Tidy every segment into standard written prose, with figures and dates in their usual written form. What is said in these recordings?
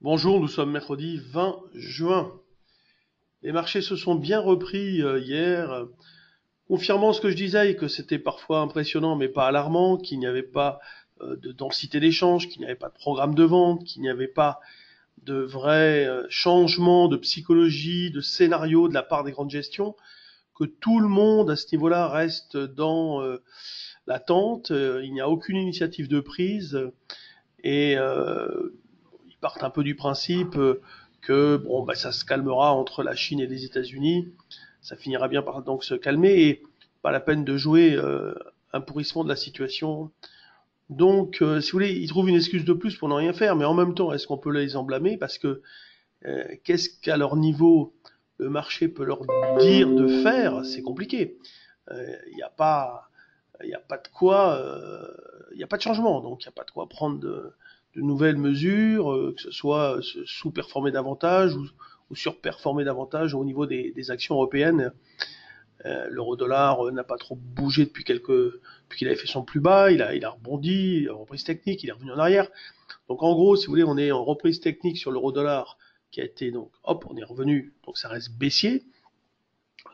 Bonjour, nous sommes mercredi 20 juin. Les marchés se sont bien repris hier, confirmant ce que je disais, et que c'était parfois impressionnant mais pas alarmant, qu'il n'y avait pas de densité d'échange, qu'il n'y avait pas de programme de vente, qu'il n'y avait pas de vrai changement de psychologie, de scénario de la part des grandes gestions, que tout le monde à ce niveau-là reste dans l'attente, il n'y a aucune initiative de prise et ils partent un peu du principe que bon, bah, ça se calmera entre la Chine et les États-Unis, ça finira bien par donc se calmer et pas la peine de jouer un pourrissement de la situation. Donc, si vous voulez, ils trouvent une excuse de plus pour ne rien faire, mais en même temps, est-ce qu'on peut les en blâmer? Parce que qu'est-ce qu'à leur niveau le marché peut leur dire de faire? C'est compliqué. Il n'y a pas, il n'y a pas de quoi, il n'y a pas de changement, donc il n'y a pas de quoi prendre de nouvelles mesures, que ce soit sous-performer davantage ou surperformer davantage au niveau des actions européennes. L'euro-dollar n'a pas trop bougé depuis qu'il avait fait son plus bas, il a rebondi, en reprise technique, il est revenu en arrière. Donc en gros, si vous voulez, on est en reprise technique sur l'euro-dollar qui a été donc, hop, on est revenu, donc ça reste baissier.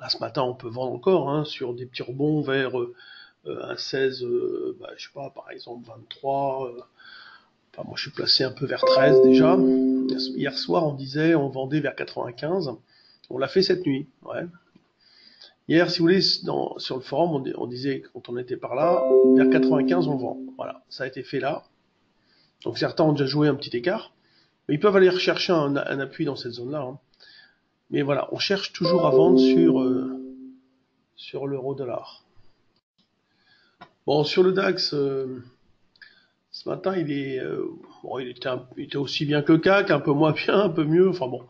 Là ce matin, on peut vendre encore hein, sur des petits rebonds vers un 16, je sais pas, par exemple 23. Enfin, moi, je suis placé un peu vers 13 déjà. Hier soir, on vendait vers 95. On l'a fait cette nuit, ouais. Hier, si vous voulez, sur le forum, on disait, quand on était par là, vers 95, on vend. Voilà, ça a été fait là. Donc certains ont déjà joué un petit écart. Mais ils peuvent aller rechercher un appui dans cette zone-là. Hein. Mais voilà, on cherche toujours à vendre sur l'euro-dollar. Bon, sur le DAX, ce matin, il était aussi bien que le CAC, un peu moins bien, un peu mieux. Enfin bon,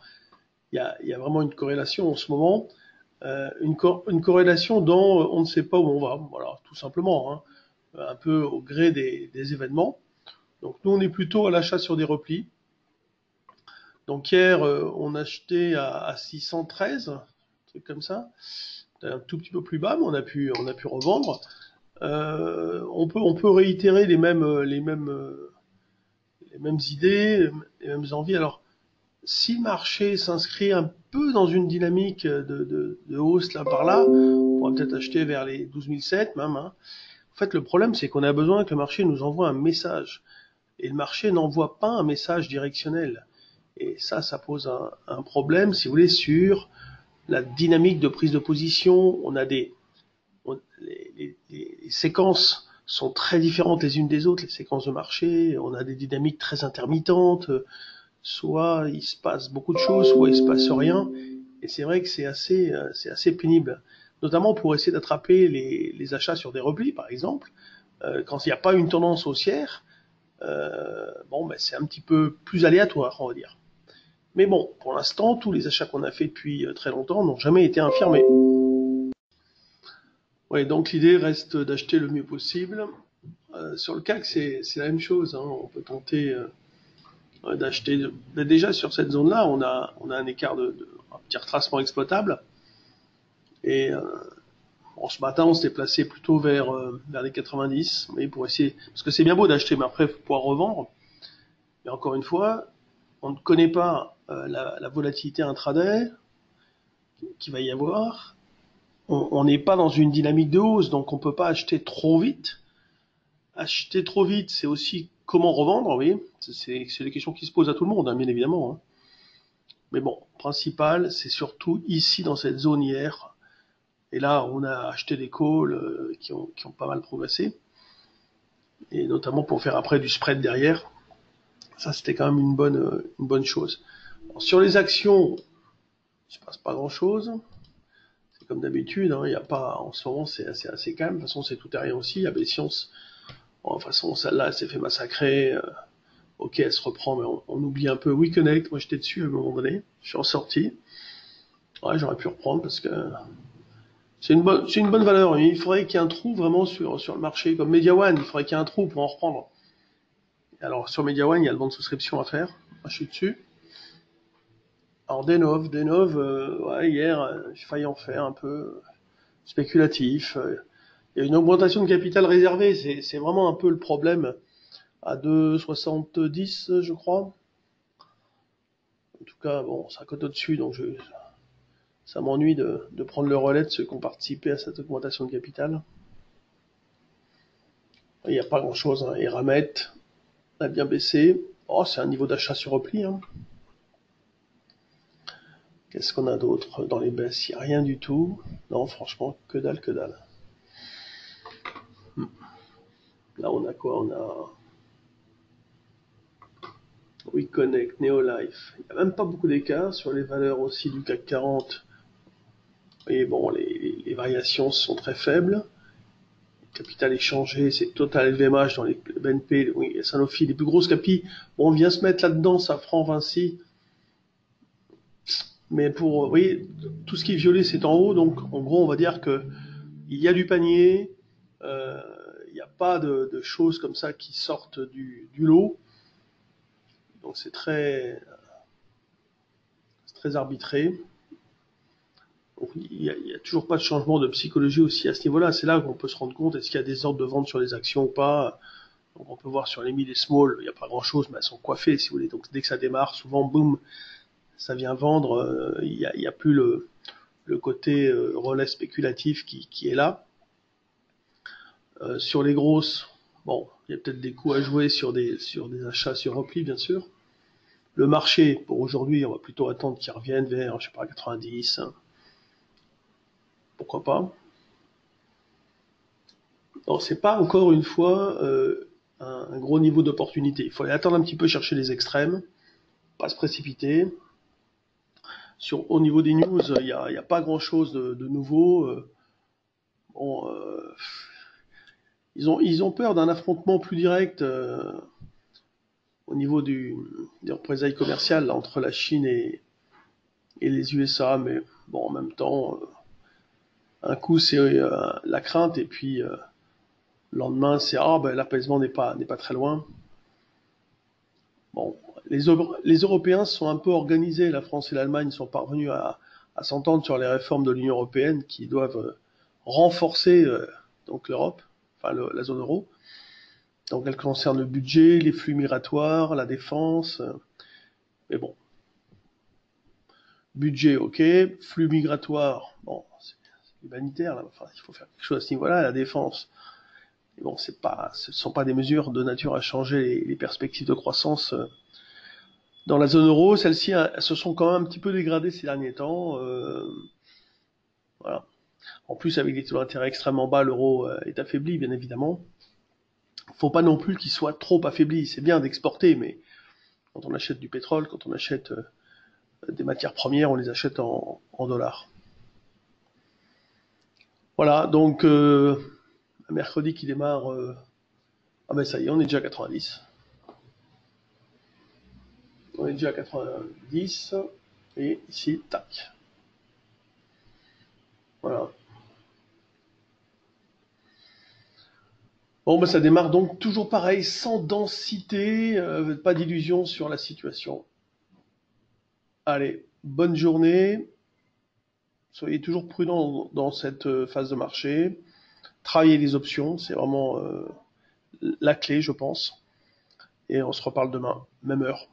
il y a vraiment une corrélation en ce moment. Une corrélation dont on ne sait pas où on va. Voilà, tout simplement. Hein, un peu au gré des événements. Donc nous, on est plutôt à l'achat sur des replis. Donc hier, on a acheté à 613, un truc comme ça. Un tout petit peu plus bas, mais on a pu revendre. On peut réitérer les mêmes idées, les mêmes envies. Alors, si le marché s'inscrit un peu dans une dynamique de hausse là par là, on pourra peut-être acheter vers les 12 700 même. Hein. En fait, le problème, c'est qu'on a besoin que le marché nous envoie un message. Et le marché n'envoie pas un message directionnel. Et ça pose un problème, si vous voulez, sur la dynamique de prise de position. Les séquences sont très différentes les unes des autres, les séquences de marché. On a des dynamiques très intermittentes. Soit il se passe beaucoup de choses, soit il se passe rien. Et c'est vrai que c'est assez pénible, notamment pour essayer d'attraper les achats sur des replis, par exemple. Quand il n'y a pas une tendance haussière, c'est un petit peu plus aléatoire, on va dire. Mais bon, pour l'instant, tous les achats qu'on a fait depuis très longtemps n'ont jamais été infirmés. Ouais, donc l'idée reste d'acheter le mieux possible. Sur le CAC, c'est la même chose. Hein. On peut tenter d'acheter. Déjà sur cette zone-là, on a un écart un petit retracement exploitable. Et ce matin, on s'était placé plutôt vers les 90, mais pour essayer, parce que c'est bien beau d'acheter, mais après, il faut pouvoir revendre. Mais encore une fois, on ne connaît pas la volatilité intraday qu'il va y avoir. On n'est pas dans une dynamique de hausse, donc on ne peut pas acheter trop vite. Acheter trop vite, c'est aussi comment revendre, oui. C'est des questions qui se posent à tout le monde, hein, bien évidemment. Hein. Mais bon, principal, c'est surtout ici dans cette zone hier. Et là, on a acheté des calls qui ont pas mal progressé. Et notamment pour faire après du spread derrière. Ça, c'était quand même une bonne chose. Alors, sur les actions, il se passe pas grand-chose. C'est comme d'habitude, hein, y a pas, en ce moment, c'est assez calme. De toute façon, c'est tout et rien aussi. La Science, bon, de toute façon, celle-là, elle s'est fait massacrer. Ok, elle se reprend, mais on oublie un peu WeConnect. Moi, j'étais dessus à un moment donné. Je suis en sortie. Ouais, j'aurais pu reprendre parce que c'est une bonne valeur. Il faudrait qu'il y ait un trou vraiment sur le marché. Comme MediaOne, il faudrait qu'il y ait un trou pour en reprendre. Alors, sur MediaOne, il y a le banc de souscription à faire. Moi, je suis dessus. Alors, Denov, ouais, hier, j'ai failli en faire un peu spéculatif. Il y a une augmentation de capital réservé. C'est vraiment un peu le problème à 2,70, je crois. En tout cas, bon, ça cote au-dessus, donc ça m'ennuie de prendre le relais de ceux qui ont participé à cette augmentation de capital. Il n'y a pas grand-chose, hein. Eramet a bien baissé. Oh, c'est un niveau d'achat sur repli, hein. Qu'est-ce qu'on a d'autre dans les baisses? Il n'y a rien du tout. Non, franchement, que dalle, que dalle. Là, on a quoi? On a WeConnect, Neolife. Il n'y a même pas beaucoup d'écart sur les valeurs aussi du CAC 40. Et bon, les variations sont très faibles. Le capital échangé, c'est Total LVMH dans les BNP, oui, Sanofi, les plus grosses capis. Bon, on vient se mettre là-dedans, Safran, Vinci. Mais pour, vous voyez, tout ce qui est violet, c'est en haut. Donc, en gros, on va dire que il y a du panier. Il n'y a pas de choses comme ça qui sortent du lot. Donc, c'est très arbitré. Donc, il n'y a toujours pas de changement de psychologie aussi à ce niveau-là. C'est là qu'on peut se rendre compte, est-ce qu'il y a des ordres de vente sur les actions ou pas. Donc on peut voir sur les mid et small, il n'y a pas grand-chose, mais elles sont coiffées, si vous voulez. Donc dès que ça démarre, souvent, boum, ça vient vendre. Il n'y a plus le côté relais spéculatif qui est là. Sur les grosses, bon, il y a peut-être des coups à jouer sur des achats sur repli, bien sûr. Le marché, pour aujourd'hui, on va plutôt attendre qu'il revienne vers, je sais pas, 90. Hein. Pourquoi pas. Alors, c'est pas encore une fois un gros niveau d'opportunité. Il faut aller attendre un petit peu, chercher les extrêmes, pas se précipiter. Au niveau des news, il y a pas grand-chose de nouveau. Bon, ils ont peur d'un affrontement plus direct au niveau des représailles commerciales là, entre la Chine et les USA, mais bon, en même temps, un coup c'est la crainte et puis le lendemain c'est l'apaisement n'est pas très loin. Bon, les Européens sont un peu organisés. La France et l'Allemagne sont parvenus à s'entendre sur les réformes de l'Union européenne qui doivent renforcer donc l'Europe, enfin la zone euro. Donc elles concernent le budget, les flux migratoires, la défense. Mais bon, budget, ok. Flux migratoires, bon, c'est humanitaire là. Enfin, il faut faire quelque chose à ce niveau-là. La défense, mais bon, ce ne sont pas des mesures de nature à changer les perspectives de croissance. Dans la zone euro, celles-ci se sont quand même un petit peu dégradées ces derniers temps. Voilà. En plus, avec des taux d'intérêt extrêmement bas, l'euro est affaibli, bien évidemment. Faut pas non plus qu'il soit trop affaibli. C'est bien d'exporter, mais quand on achète du pétrole, quand on achète des matières premières, on les achète en dollars. Voilà, donc un mercredi qui démarre... Ah ben ça y est, on est déjà à 90. On est déjà à 90. Et ici, tac. Voilà. Bon, ben ça démarre donc toujours pareil, sans densité, pas d'illusion sur la situation. Allez, bonne journée. Soyez toujours prudents dans cette phase de marché. Travaillez les options, c'est vraiment la clé, je pense. Et on se reparle demain, même heure.